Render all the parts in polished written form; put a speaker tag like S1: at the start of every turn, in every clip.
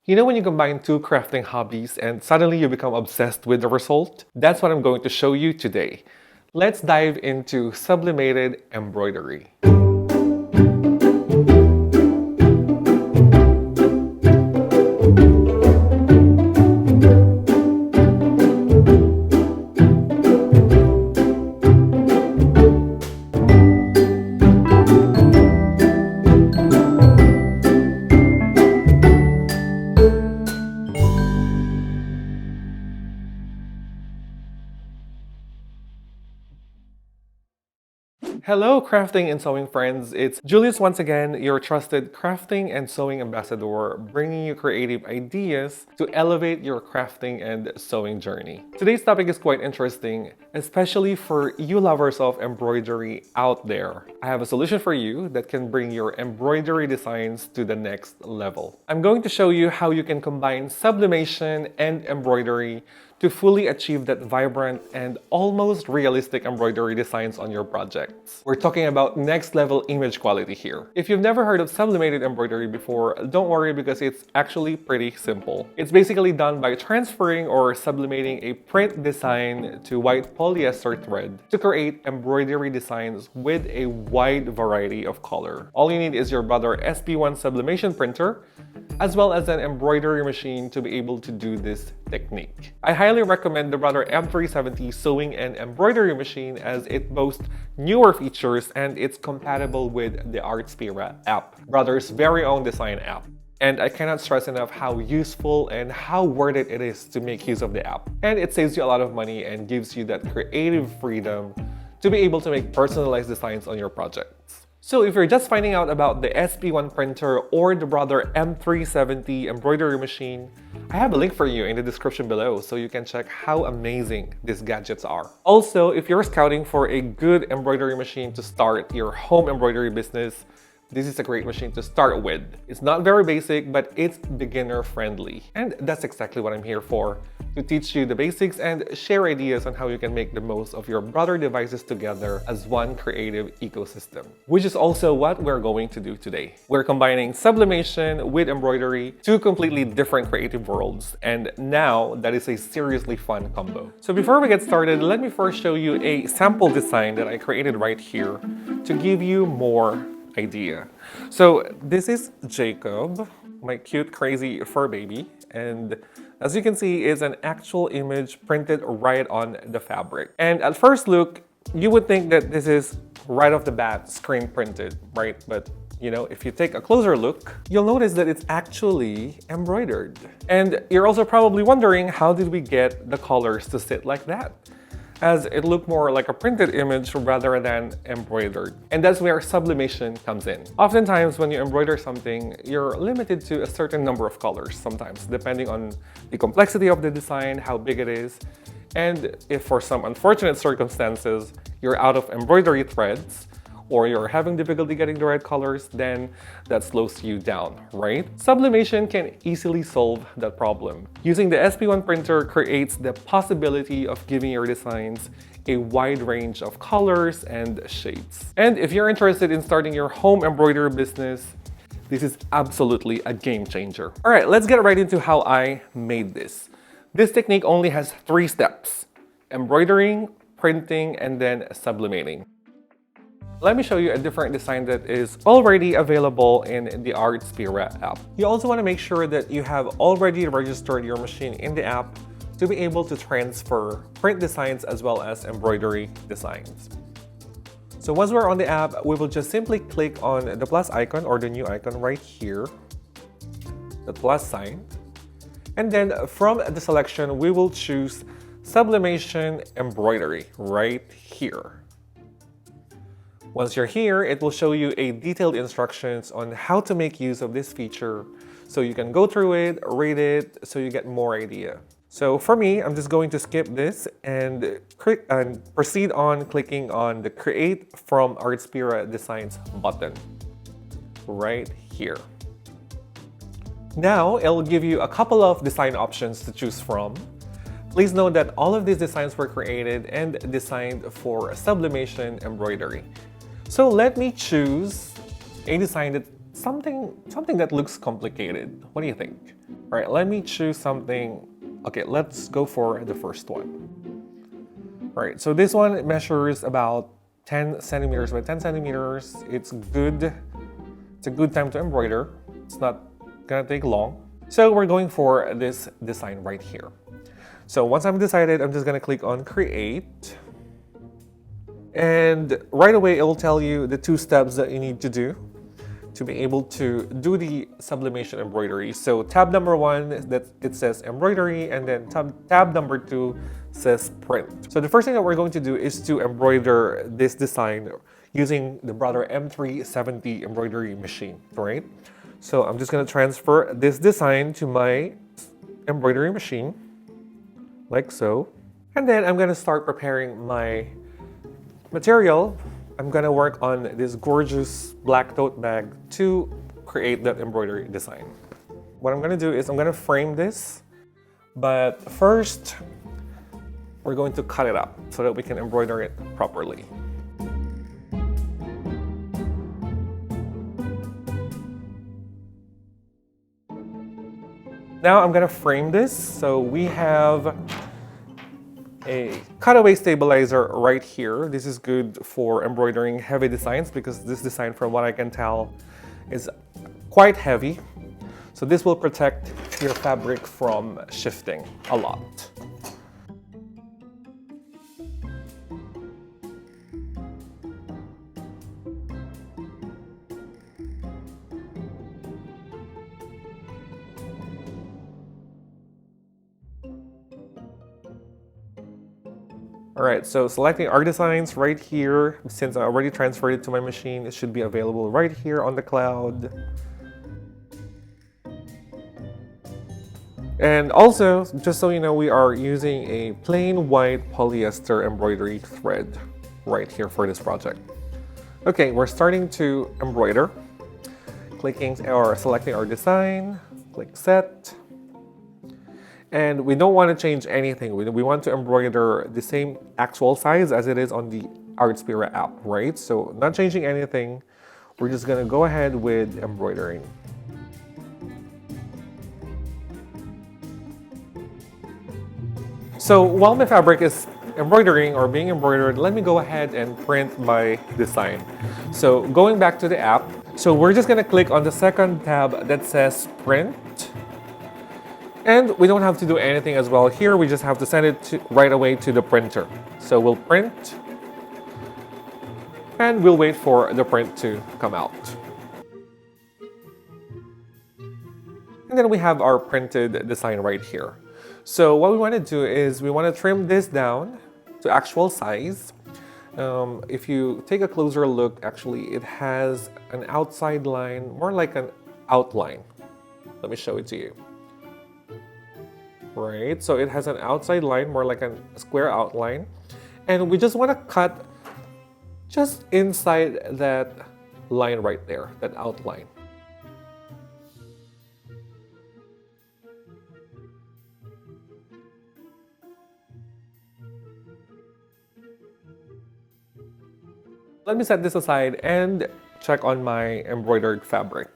S1: You know when you combine two crafting hobbies and suddenly you become obsessed with the result? That's what I'm going to show you today. Let's dive into sublimated embroidery. Hello crafting and sewing friends, it's Julius once again, your trusted crafting and sewing ambassador, bringing you creative ideas to elevate your crafting and sewing journey. Today's topic is quite interesting, especially for you lovers of embroidery out there. I have a solution for you that can bring your embroidery designs to the next level. I'm going to show you how you can combine sublimation and embroidery to fully achieve that vibrant and almost realistic embroidery designs on your projects. We're talking about next level image quality here. If you've never heard of sublimated embroidery before, don't worry because it's actually pretty simple. It's basically done by transferring or sublimating a print design to white polyester thread to create embroidery designs with a wide variety of color. All you need is your Brother SP1 sublimation printer, as well as an embroidery machine to be able to do this technique. I highly recommend the Brother M370 sewing and embroidery machine as it boasts newer features and it's compatible with the Artspira app, Brother's very own design app. And I cannot stress enough how useful and how worth it is to make use of the app. And it saves you a lot of money and gives you that creative freedom to be able to make personalized designs on your projects. So if you're just finding out about the SP1 printer or the Brother M370 embroidery machine, I have a link for you in the description below so you can check how amazing these gadgets are. Also, if you're scouting for a good embroidery machine to start your home embroidery business, this is a great machine to start with. It's not very basic, but it's beginner friendly. And that's exactly what I'm here for, to teach you the basics and share ideas on how you can make the most of your Brother devices together as one creative ecosystem. Which is also what we're going to do today. We're combining sublimation with embroidery, two completely different creative worlds, and now that is a seriously fun combo. So before we get started, let me first show you a sample design that I created right here to give you more idea. So this is Jacob, my cute crazy fur baby, and as you can see is an actual image printed right on the fabric. And at first look, you would think that this is right off the bat screen printed, right? But you know, if you take a closer look, you'll notice that it's actually embroidered. And you're also probably wondering, how did we get the colors to sit like that? As it looked more like a printed image rather than embroidered. And that's where sublimation comes in. Oftentimes when you embroider something, you're limited to a certain number of colors sometimes, depending on the complexity of the design, how big it is, and if for some unfortunate circumstances, you're out of embroidery threads, or you're having difficulty getting the right colors, then that slows you down, right? Sublimation can easily solve that problem. Using the SP1 printer creates the possibility of giving your designs a wide range of colors and shades. And if you're interested in starting your home embroidery business, this is absolutely a game changer. All right, let's get right into how I made this. This technique only has 3 steps: embroidering, printing, and then sublimating. Let me show you a different design that is already available in the Artspira app. You also want to make sure that you have already registered your machine in the app to be able to transfer print designs as well as embroidery designs. So once we're on the app, we will just simply click on the plus icon or the new icon right here, the plus sign. And then from the selection, we will choose Sublimation Embroidery right here. Once you're here, it will show you a detailed instructions on how to make use of this feature so you can go through it, read it, so you get more idea. So for me, I'm just going to skip this and proceed on clicking on the Create from Artspira Designs button right here. Now, it'll give you a couple of design options to choose from. Please note that all of these designs were created and designed for sublimation embroidery. So let me choose a design that something that looks complicated. What do you think? All right, let me choose something. Okay, let's go for the first one. All right, so this one measures about 10 centimeters by 10 centimeters. It's good. It's a good time to embroider. It's not gonna take long. So we're going for this design right here. So once I'm decided, I'm just gonna click on create. And right away, it'll tell you the 2 steps that you need to do to be able to do the sublimation embroidery. So tab number 1, that it says embroidery, and then tab number 2 says print. So the first thing that we're going to do is to embroider this design using the Brother M370 embroidery machine, right? So I'm just gonna transfer this design to my embroidery machine, like so. And then I'm gonna start preparing my material. I'm gonna work on this gorgeous black tote bag to create that embroidery design. What I'm gonna do is I'm gonna frame this, but first we're going to cut it up so that we can embroider it properly. Now I'm gonna frame this. So we have a cutaway stabilizer right here. This is good for embroidering heavy designs because this design, from what I can tell, is quite heavy. So this will protect your fabric from shifting a lot. All right, so selecting our designs right here. Since I already transferred it to my machine, it should be available right here on the cloud. And also, just so you know, we are using a plain white polyester embroidery thread right here for this project. Okay, we're starting to embroider. Clicking or selecting our design, click set. And we don't want to change anything. We want to embroider the same actual size as it is on the Artspira app, right? So not changing anything. We're just gonna go ahead with embroidering. So while my fabric is embroidering or being embroidered, let me go ahead and print my design. So going back to the app, so we're just gonna click on the second tab that says print. And we don't have to do anything as well here. We just have to send it right away to the printer. So we'll print and we'll wait for the print to come out. And then we have our printed design right here. So what we want to do is we want to trim this down to actual size. If you take a closer look, actually it has an outside line, more like an outline. Let me show it to you. Right, so it has an outside line, more like a square outline, and we just want to cut just inside that line right there, that outline. Let me set this aside and check on my embroidered fabric.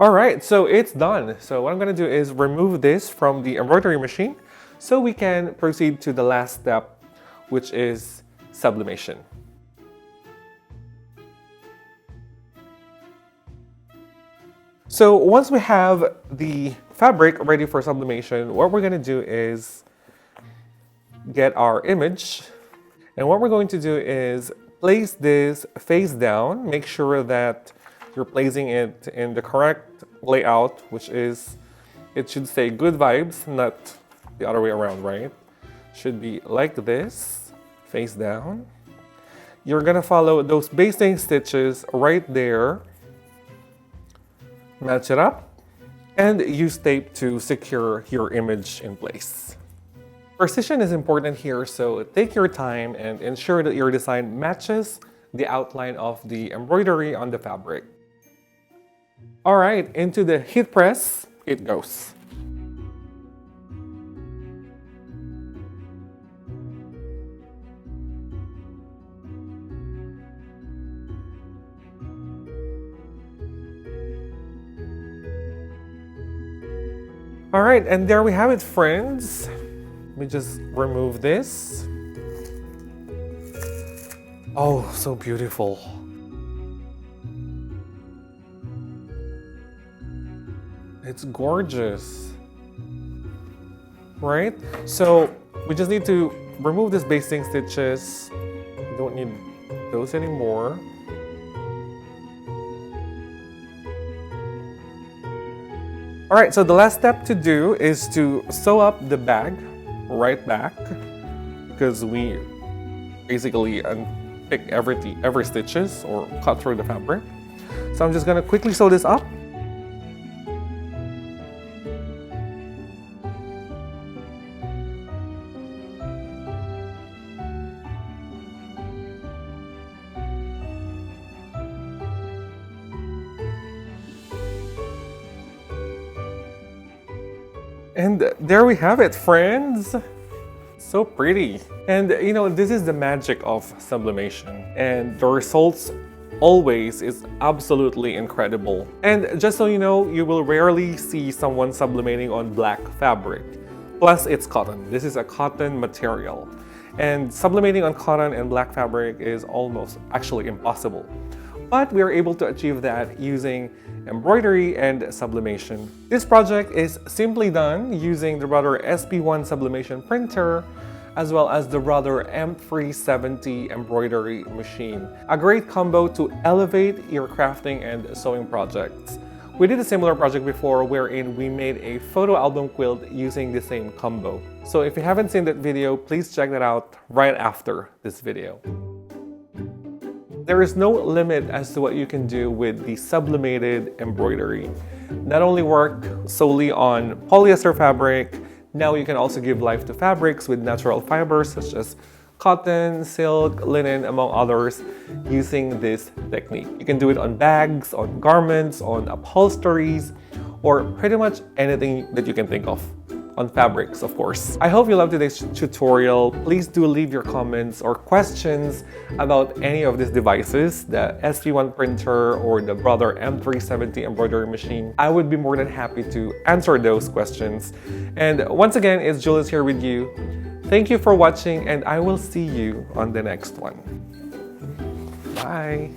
S1: All right, so it's done. So what I'm gonna do is remove this from the embroidery machine so we can proceed to the last step, which is sublimation. So once we have the fabric ready for sublimation, what we're gonna do is get our image. And what we're going to do is place this face down, make sure that you're placing it in the correct layout, which is, it should say good vibes, not the other way around, right? Should be like this, face down. You're gonna follow those basting stitches right there, match it up, and use tape to secure your image in place. Precision is important here, so take your time and ensure that your design matches the outline of the embroidery on the fabric. All right, into the heat press it goes. All right, and there we have it, friends. Let me just remove this. Oh, so beautiful. It's gorgeous, right? So we just need to remove these basting stitches. We don't need those anymore. All right, so the last step to do is to sew up the bag right back, because we basically unpick every stitches or cut through the fabric. So I'm just gonna quickly sew this up. And there we have it, friends. So pretty. And you know, this is the magic of sublimation. And the results always is absolutely incredible. And just so you know, you will rarely see someone sublimating on black fabric. Plus, it's cotton. This is a cotton material. And sublimating on cotton and black fabric is almost actually impossible. But we are able to achieve that using embroidery and sublimation. This project is simply done using the Brother SP1 sublimation printer as well as the Brother M370 embroidery machine. A great combo to elevate your crafting and sewing projects. We did a similar project before wherein we made a photo album quilt using the same combo. So if you haven't seen that video, please check that out right after this video. There is no limit as to what you can do with the sublimated embroidery. Not only work solely on polyester fabric, now you can also give life to fabrics with natural fibers such as cotton, silk, linen, among others, using this technique. You can do it on bags, on garments, on upholsteries, or pretty much anything that you can think of. On fabrics, of course. I hope you loved today's tutorial. Please do leave your comments or questions about any of these devices, the SP1 printer or the Brother M370 embroidery machine. I would be more than happy to answer those questions. And once again, it's Julius here with you. Thank you for watching, and I will see you on the next one. Bye!